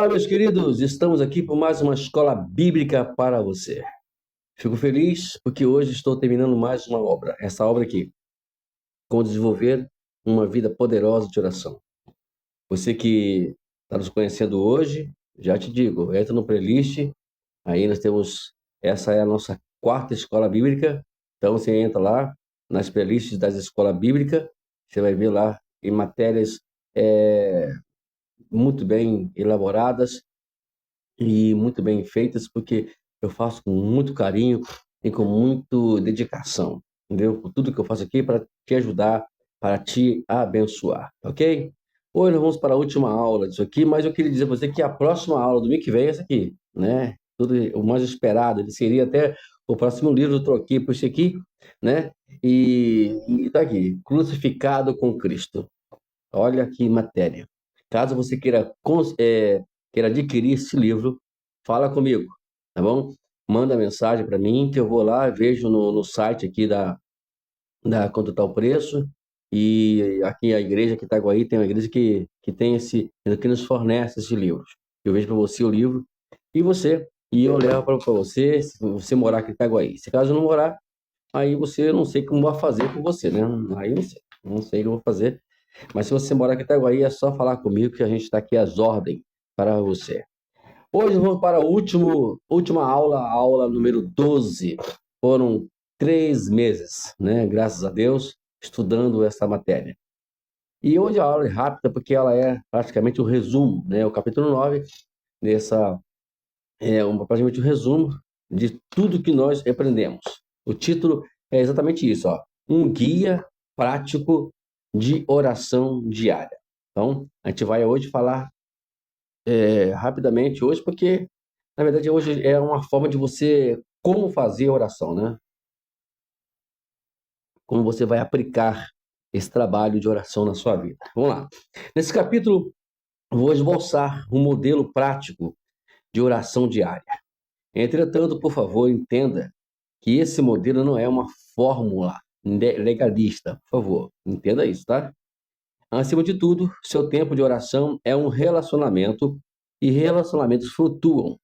Olá, meus queridos, estamos aqui por mais uma escola bíblica para você. Fico feliz porque hoje estou terminando mais uma obra, essa obra aqui, como desenvolver uma vida poderosa de oração. Você que está nos conhecendo hoje, já te digo, entra no playlist, aí nós temos, essa é a nossa quarta escola bíblica, então você entra lá nas playlists das escolas bíblicas, você vai ver lá em matérias muito bem elaboradas, e muito bem feitas, porque eu faço com muito carinho e com muita dedicação, entendeu? Por tudo que eu faço aqui para te ajudar, para te abençoar, ok? Hoje nós vamos para a última aula disso aqui, mas eu queria dizer para você que a próxima aula, domingo que vem, é essa aqui, né? Tudo o mais esperado, ele seria até o próximo livro, eu troquei por esse aqui, né? E tá aqui, Crucificado com Cristo. Olha que matéria. Caso você queira adquirir esse livro, fala comigo, tá bom? Manda mensagem para mim que eu vou lá, vejo no site aqui da quanto está o preço. E aqui a igreja que Itaguaí tem uma igreja que tem que nos fornece esses livros. Eu vejo para você o livro e eu levo para você, se você morar aqui em Itaguaí. Se caso não morar, aí você, eu não sei como vai fazer com você, né? Aí eu não sei o que eu vou fazer. Mas se você mora aqui em Itaguaí, é só falar comigo que a gente está aqui às ordens para você. Hoje vamos para a última aula, a aula número 12. Foram 3 meses, né? Graças a Deus, estudando essa matéria. E hoje a aula é rápida porque ela é praticamente o resumo, né? O capítulo 9 dessa praticamente o resumo de tudo que nós aprendemos. O título é exatamente isso, ó, um guia prático de oração diária. Então, a gente vai hoje falar rapidamente hoje, porque, na verdade, hoje é uma forma de você, como fazer oração, né? Como você vai aplicar esse trabalho de oração na sua vida. Vamos lá. Nesse capítulo, vou esboçar um modelo prático de oração diária. Entretanto, por favor, entenda que esse modelo não é uma fórmula legalista. Por favor, entenda isso, tá? Acima de tudo, seu tempo de oração é um relacionamento e relacionamentos flutuam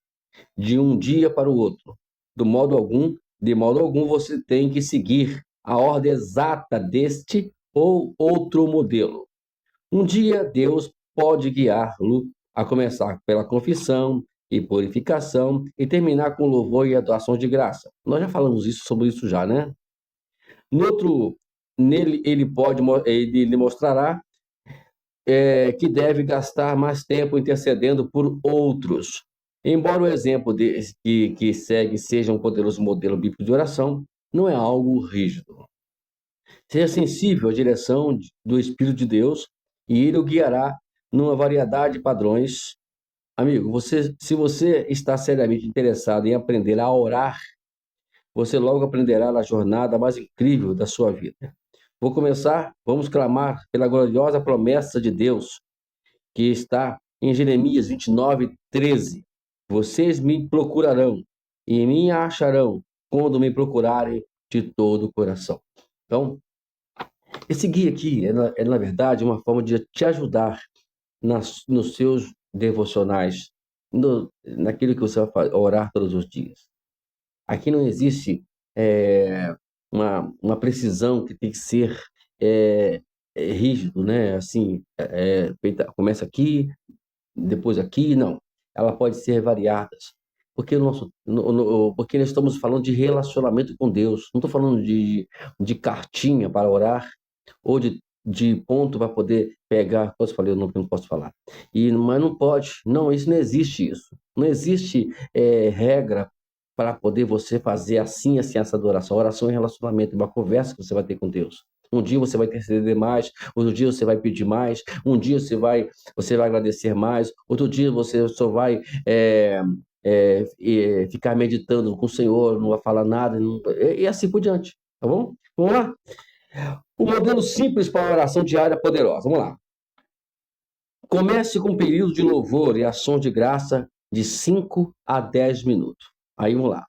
de um dia para o outro. De modo algum, você tem que seguir a ordem exata deste ou outro modelo. Um dia, Deus pode guiá-lo a começar pela confissão e purificação e terminar com louvor e adoração de graça. Nós já falamos sobre isso já, né? No outro, nele ele lhe mostrará que deve gastar mais tempo intercedendo por outros. Embora o exemplo que segue seja um poderoso modelo bíblico de oração, não é algo rígido. Seja sensível à direção do Espírito de Deus e ele o guiará numa variedade de padrões. Amigo, se você está seriamente interessado em aprender a orar, você logo aprenderá na jornada mais incrível da sua vida. Vamos clamar pela gloriosa promessa de Deus que está em Jeremias 29:13. Vocês me procurarão e me acharão quando me procurarem de todo o coração. Então, esse guia aqui na verdade, uma forma de te ajudar nos seus devocionais, naquilo que você vai orar todos os dias. Aqui não existe uma precisão que tem que ser rígido, né? Assim, começa aqui, depois aqui, não. Ela pode ser variadas. Porque, porque nós estamos falando de relacionamento com Deus. Não estou falando de cartinha para orar ou de ponto para poder pegar. Posso falar? Eu não posso falar. Mas não pode. Não, isso não existe isso. Não existe regra para poder você fazer assim essa adoração. A oração é relacionamento, uma conversa que você vai ter com Deus. Um dia você vai interceder mais, outro dia você vai pedir mais, um dia você vai agradecer mais, outro dia você só vai ficar meditando com o Senhor, não vai falar nada, e assim por diante, tá bom? Vamos lá? O modelo simples para a oração diária poderosa, vamos lá. Comece com um período de louvor e ação de graça de 5 a 10 minutos. Aí vamos lá.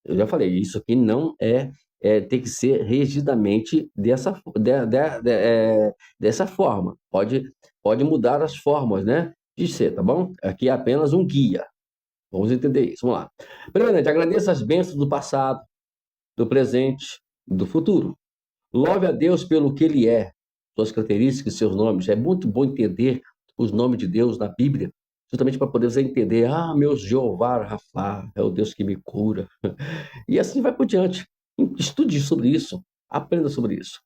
Eu já falei, isso aqui não tem que ser rigidamente dessa forma. Pode mudar as formas, né? de ser, tá bom? Aqui é apenas um guia. Vamos entender isso. Vamos lá. Primeiramente, agradeça as bênçãos do passado, do presente e do futuro. Louve a Deus pelo que Ele é, suas características, seus nomes. É muito bom entender os nomes de Deus na Bíblia, justamente para poder você entender, meu Jeová Rafa é o Deus que me cura. E assim vai por diante. Estude sobre isso, aprenda sobre isso.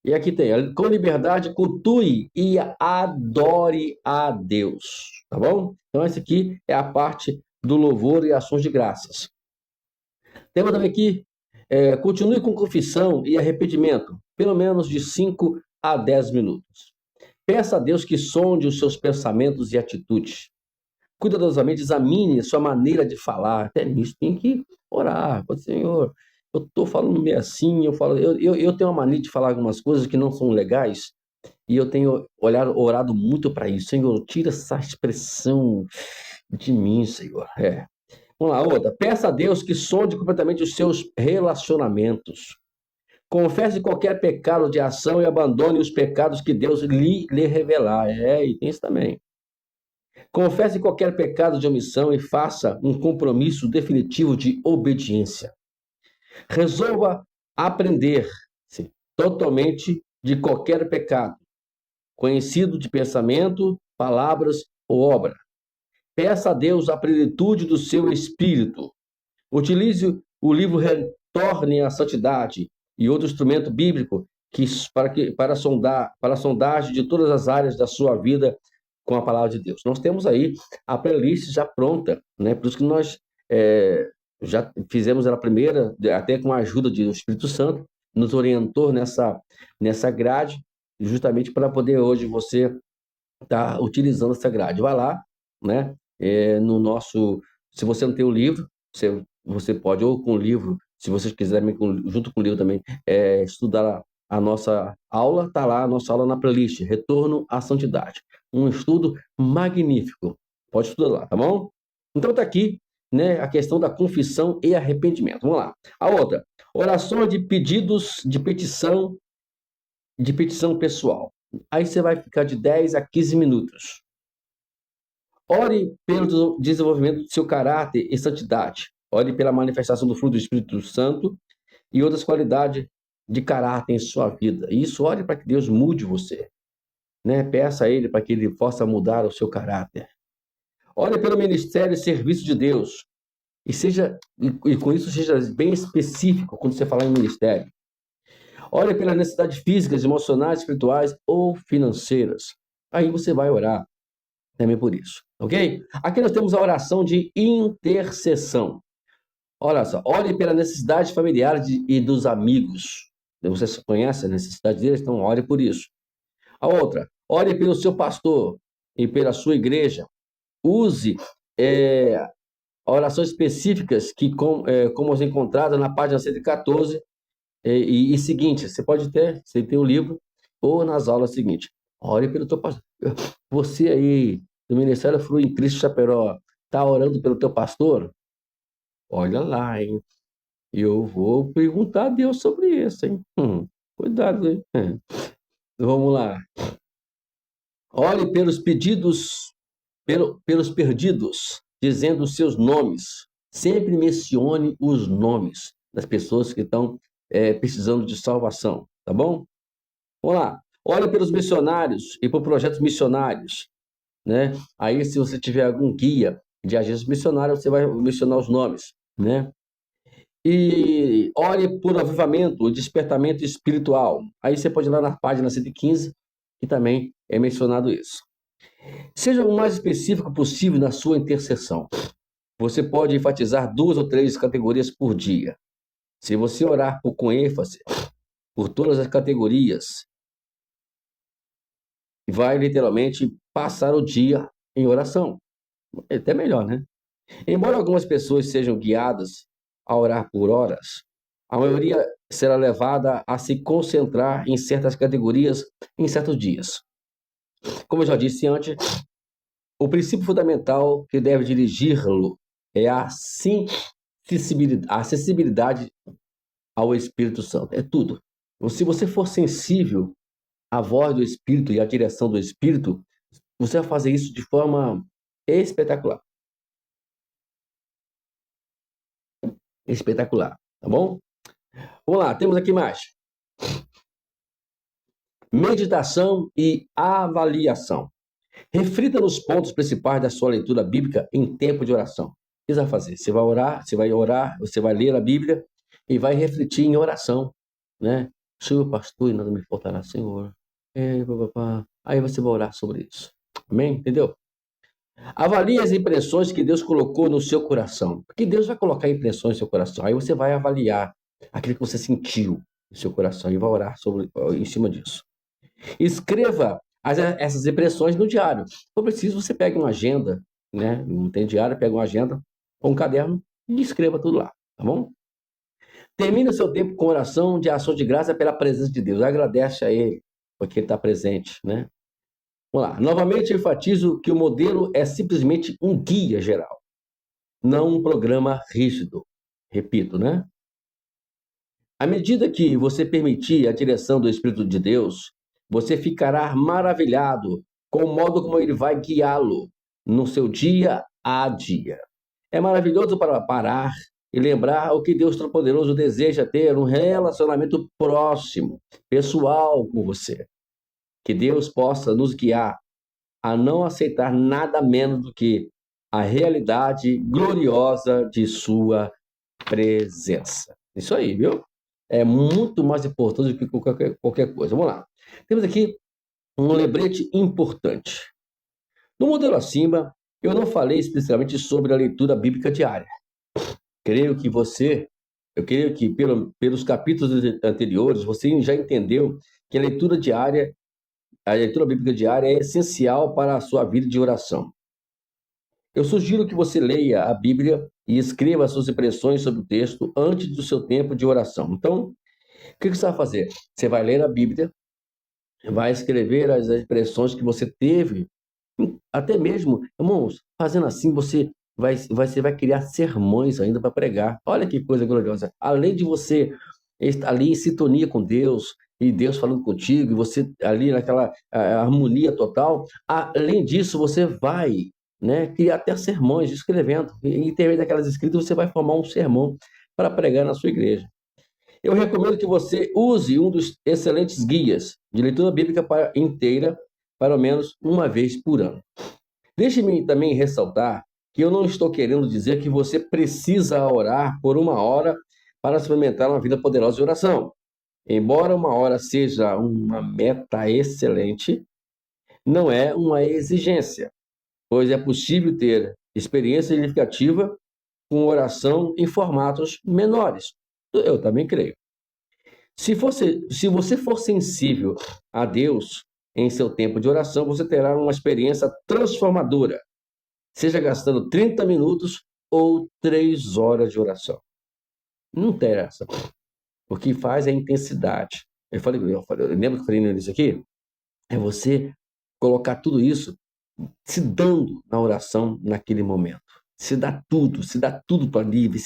E aqui tem, com liberdade, cultue e adore a Deus, tá bom? Então essa aqui é a parte do louvor e ações de graças. Temos também aqui, continue com confissão e arrependimento, pelo menos de 5 a 10 minutos. Peça a Deus que sonde os seus pensamentos e atitudes. Cuidadosamente examine sua maneira de falar. Até nisso tem que orar. Senhor, eu estou falando meio assim, eu tenho uma mania de falar algumas coisas que não são legais, e eu tenho orado muito para isso. Senhor, tira essa expressão de mim, Senhor. Vamos lá, outra. Peça a Deus que sonde completamente os seus relacionamentos. Confesse qualquer pecado de ação e abandone os pecados que Deus lhe revelar. E tem isso também. Confesse qualquer pecado de omissão e faça um compromisso definitivo de obediência. Resolva aprender-se totalmente de qualquer pecado, conhecido de pensamento, palavras ou obra. Peça a Deus a plenitude do seu espírito. Utilize o livro Retorne à Santidade e outro instrumento bíblico para a sondagem de todas as áreas da sua vida com a palavra de Deus. Nós temos aí a playlist já pronta, né? Por isso que nós já fizemos ela primeira, até com a ajuda do Espírito Santo, nos orientou nessa grade, justamente para poder hoje você estar utilizando essa grade. Vai lá, né? No nosso, se você não tem o livro, você pode, ou com o livro, se vocês quiserem, junto com o livro também, estudar a nossa aula, está lá a nossa aula na playlist, Retorno à Santidade. Um estudo magnífico. Pode estudar lá, tá bom? Então está aqui, né, a questão da confissão e arrependimento. Vamos lá. A outra, orações de pedidos de petição pessoal. Aí você vai ficar de 10 a 15 minutos. Ore pelo desenvolvimento do seu caráter e santidade. Ore pela manifestação do fruto do Espírito Santo e outras qualidades de caráter em sua vida. Isso, ore para que Deus mude você, né? Peça a Ele para que Ele possa mudar o seu caráter. Ore pelo ministério e serviço de Deus. E com isso seja bem específico quando você falar em ministério. Ore pelas necessidades físicas, emocionais, espirituais ou financeiras. Aí você vai orar também por isso, ok? Aqui nós temos a oração de intercessão. Olha só, ore pela necessidade familiar e dos amigos. Você conhece a necessidade deles, então ore por isso. A outra, ore pelo seu pastor e pela sua igreja. Use orações específicas como as encontradas na página 114 e seguinte. Você tem o livro ou nas aulas seguintes. Ore pelo teu pastor. Você aí do Ministério Flui em Cristo Chaperó, está orando pelo teu pastor? Olha lá, hein? Eu vou perguntar a Deus sobre isso, hein? Cuidado, hein? Vamos lá. Ore pelos pelos perdidos, dizendo os seus nomes. Sempre mencione os nomes das pessoas que estão precisando de salvação, tá bom? Vamos lá. Ore pelos missionários e por projetos missionários, né? Aí, se você tiver algum guia de agência missionária, você vai mencionar os nomes, né? E ore por avivamento, despertamento espiritual. Aí você pode ir lá na página 115, que também é mencionado isso. Seja o mais específico possível na sua intercessão. Você pode enfatizar 2 ou 3 categorias por dia. Se você orar com ênfase por todas as categorias, vai literalmente passar o dia em oração. É até melhor, né? Embora algumas pessoas sejam guiadas a orar por horas, a maioria será levada a se concentrar em certas categorias em certos dias. Como eu já disse antes, o princípio fundamental que deve dirigi-lo é a acessibilidade ao Espírito Santo. É tudo. Se você for sensível à voz do Espírito e à direção do Espírito, você vai fazer isso de forma espetacular. Espetacular, tá bom? Vamos lá, temos aqui mais. Meditação e avaliação. Reflita nos pontos principais da sua leitura bíblica em tempo de oração. O que você vai fazer? Você vai ler a Bíblia e vai refletir em oração, né? Senhor, pastor, e nada me faltará, Senhor. Aí você vai orar sobre isso. Amém? Entendeu? Avalie as impressões que Deus colocou no seu coração. Porque Deus vai colocar impressões no seu coração. Aí você vai avaliar aquilo que você sentiu no seu coração e vai orar em cima disso. Escreva essas impressões no diário. Se for preciso, você pega uma agenda, né? Não tem diário, pega uma agenda ou um caderno e escreva tudo lá, tá bom? Termine o seu tempo com oração de ação de graça pela presença de Deus. Agradece a Ele, porque Ele está presente, né? Vamos lá. Novamente, eu enfatizo que o modelo é simplesmente um guia geral, não um programa rígido. Repito, né? À medida que você permitir a direção do Espírito de Deus, você ficará maravilhado com o modo como ele vai guiá-lo no seu dia a dia. É maravilhoso para parar e lembrar o que Deus Todo-Poderoso deseja ter um relacionamento próximo, pessoal com você. Que Deus possa nos guiar a não aceitar nada menos do que a realidade gloriosa de sua presença. Isso aí, viu? É muito mais importante do que qualquer coisa. Vamos lá. Temos aqui um lembrete importante. No modelo acima, eu não falei especificamente sobre a leitura bíblica diária. Eu creio que pelos capítulos anteriores, você já entendeu que a leitura bíblica diária é essencial para a sua vida de oração. Eu sugiro que você leia a Bíblia e escreva suas impressões sobre o texto antes do seu tempo de oração. Então, o que você vai fazer? Você vai ler a Bíblia, vai escrever as impressões que você teve, até mesmo, irmãos, fazendo assim, você vai criar sermões ainda para pregar. Olha que coisa gloriosa. Além de você estar ali em sintonia com Deus, e Deus falando contigo, e você ali naquela harmonia total, além disso, você vai, né, criar até sermões escrevendo. E intermédio daquelas escritas, você vai formar um sermão para pregar na sua igreja. Eu recomendo que você use um dos excelentes guias de leitura bíblica inteira, pelo menos uma vez por ano. Deixe-me também ressaltar que eu não estou querendo dizer que você precisa orar por uma hora para experimentar uma vida poderosa de oração. Embora uma hora seja uma meta excelente, não é uma exigência, pois é possível ter experiência significativa com oração em formatos menores. Eu também creio. Se você for sensível a Deus em seu tempo de oração, você terá uma experiência transformadora, seja gastando 30 minutos ou 3 horas de oração. Não interessa. O que faz é a intensidade. Eu lembro que eu falei nisso aqui? É você colocar tudo isso se dando na oração naquele momento. Se dá tudo para livre,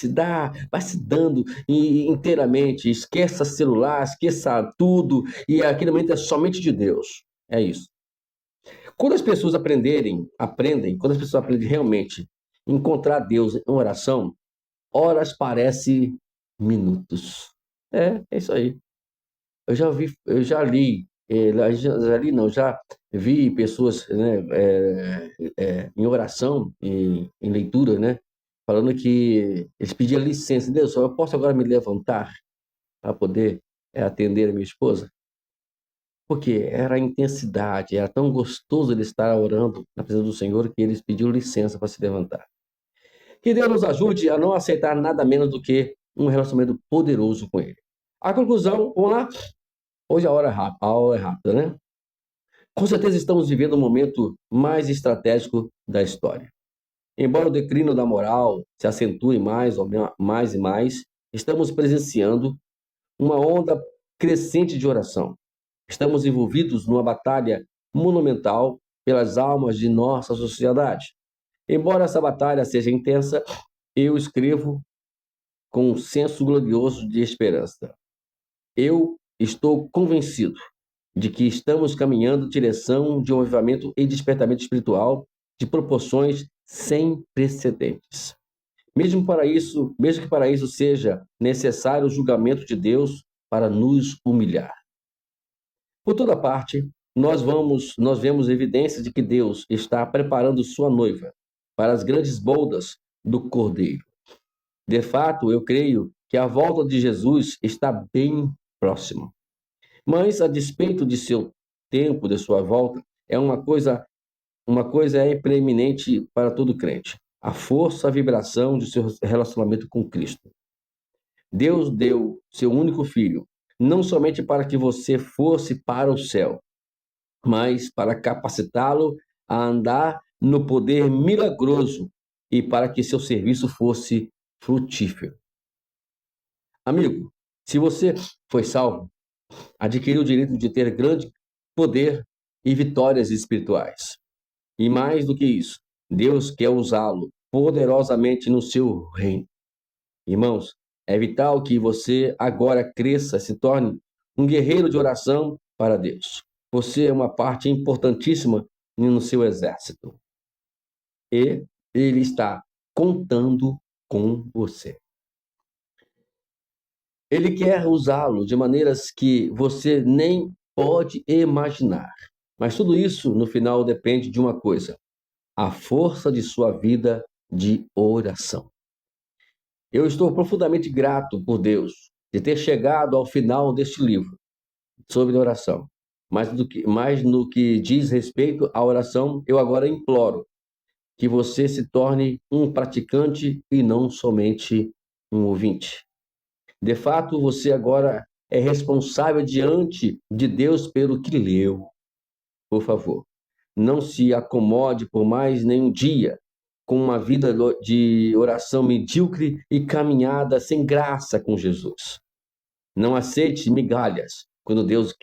vai se dando inteiramente, esqueça celular, esqueça tudo, e aquele momento é somente de Deus. É isso. Quando as pessoas quando as pessoas aprendem realmente a encontrar Deus em oração, horas parecem minutos. É isso aí. Eu já li, já vi pessoas, né, em oração, em leitura, né, falando que eles pediam licença. Deus, eu posso agora me levantar para poder atender a minha esposa? Porque era a intensidade, era tão gostoso ele estar orando na presença do Senhor que eles pediram licença para se levantar. Que Deus nos ajude a não aceitar nada menos do que um relacionamento poderoso com Ele. A conclusão, vamos lá? Hoje a hora é rápida, né? Com certeza estamos vivendo um momento mais estratégico da história. Embora o declínio da moral se acentue mais e mais, estamos presenciando uma onda crescente de oração. Estamos envolvidos numa batalha monumental pelas almas de nossa sociedade. Embora essa batalha seja intensa, eu escrevo com um senso glorioso de esperança. Eu estou convencido de que estamos caminhando em direção de um avivamento e despertamento espiritual de proporções sem precedentes. Mesmo que para isso seja necessário o julgamento de Deus para nos humilhar. Por toda parte, nós vemos evidência de que Deus está preparando sua noiva para as grandes bodas do Cordeiro. De fato, eu creio que a volta de Jesus está bem próxima. Mas, a despeito de seu tempo, de sua volta, uma coisa é preeminente para todo crente: a força, a vibração de seu relacionamento com Cristo. Deus deu seu único filho, não somente para que você fosse para o céu, mas para capacitá-lo a andar no poder milagroso e para que seu serviço fosse frutífero. Amigo, se você foi salvo, adquiriu o direito de ter grande poder e vitórias espirituais. E mais do que isso, Deus quer usá-lo poderosamente no seu reino. Irmãos, é vital que você agora cresça, se torne um guerreiro de oração para Deus. Você é uma parte importantíssima no seu exército. E Ele está contando com você. Ele quer usá-lo de maneiras que você nem pode imaginar. Mas tudo isso, no final, depende de uma coisa: a força de sua vida de oração. Eu estou profundamente grato por Deus de ter chegado ao final deste livro sobre oração. Mais no que diz respeito à oração, eu agora imploro que você se torne um praticante e não somente um ouvinte. De fato, você agora é responsável diante de Deus pelo que leu. Por favor, não se acomode por mais nenhum dia com uma vida de oração medíocre e caminhada sem graça com Jesus. Não aceite migalhas quando Deus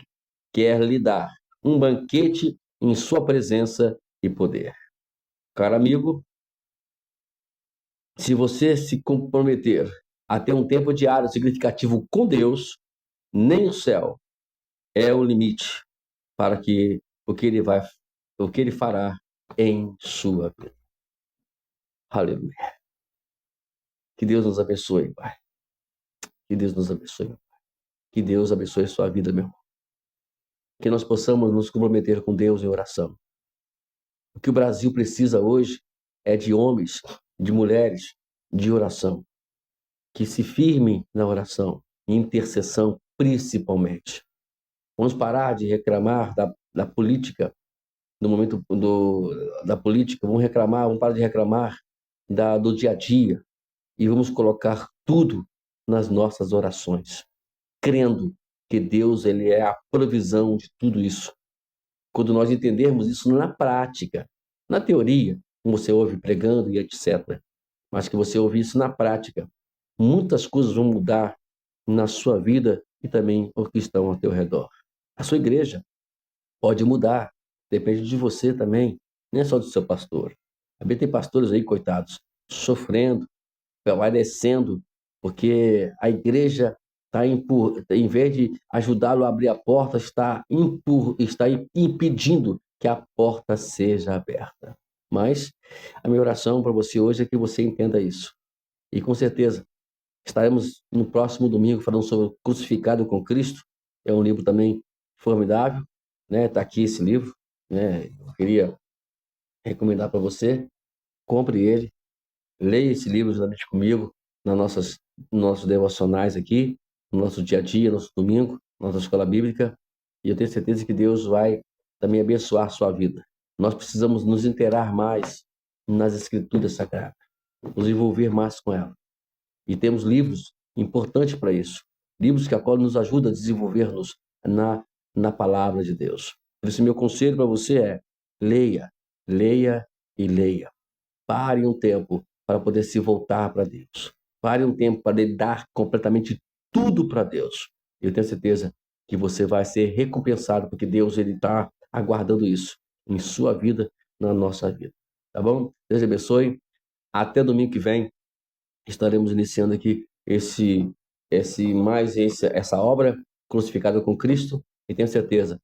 quer lhe dar um banquete em sua presença e poder. Caro amigo, se você se comprometer a ter um tempo diário significativo com Deus, nem o céu é o limite para o que ele fará em sua vida. Aleluia. Que Deus nos abençoe, Pai. Que Deus nos abençoe, Pai. Que Deus abençoe a sua vida, meu irmão. Que nós possamos nos comprometer com Deus em oração. O que o Brasil precisa hoje é de homens, de mulheres, de oração. Que se firmem na oração, em intercessão, principalmente. Vamos parar de reclamar da política, no momento da política, vamos parar de reclamar do dia a dia e vamos colocar tudo nas nossas orações, crendo que Deus ele é a provisão de tudo isso. Quando nós entendermos isso na prática, na teoria, como você ouve pregando e etc., mas que você ouve isso na prática, muitas coisas vão mudar na sua vida e também os que estão ao teu redor. A sua igreja pode mudar, depende de você também, não é só do seu pastor. Também tem pastores aí, coitados, sofrendo, padecendo, porque a igreja está, em vez de ajudá-lo a abrir a porta, está impedindo que a porta seja aberta. Mas a minha oração para você hoje é que você entenda isso. E com certeza estaremos no próximo domingo falando sobre Crucificado com Cristo. É um livro também formidável, né? Está aqui esse livro, né? Eu queria recomendar para você, compre ele, leia esse livro juntamente comigo nossos devocionais aqui, no nosso dia a dia, nosso domingo, nossa escola bíblica, e eu tenho certeza que Deus vai também abençoar a sua vida. Nós precisamos nos inteirar mais nas Escrituras Sagradas, nos envolver mais com ela. E temos livros importantes para isso, livros que a qual nos ajudam a desenvolver-nos na palavra de Deus. Por isso, meu conselho para você é: leia, leia e leia. Pare um tempo para poder se voltar para Deus. Pare um tempo para dar completamente tudo para Deus. Eu tenho certeza que você vai ser recompensado, porque Deus ele está aguardando isso em sua vida, na nossa vida. Tá bom? Deus abençoe. Até domingo que vem estaremos iniciando aqui essa obra Crucificada com Cristo, e tenho certeza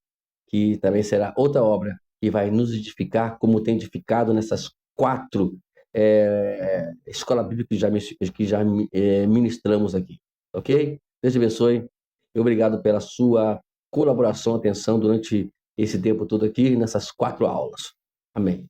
que também será outra obra que vai nos edificar, como tem edificado nessas 4 escolas bíblicas que já ministramos aqui. Ok? Deus te abençoe. E obrigado pela sua colaboração, atenção durante esse tempo todo aqui, nessas 4 aulas. Amém.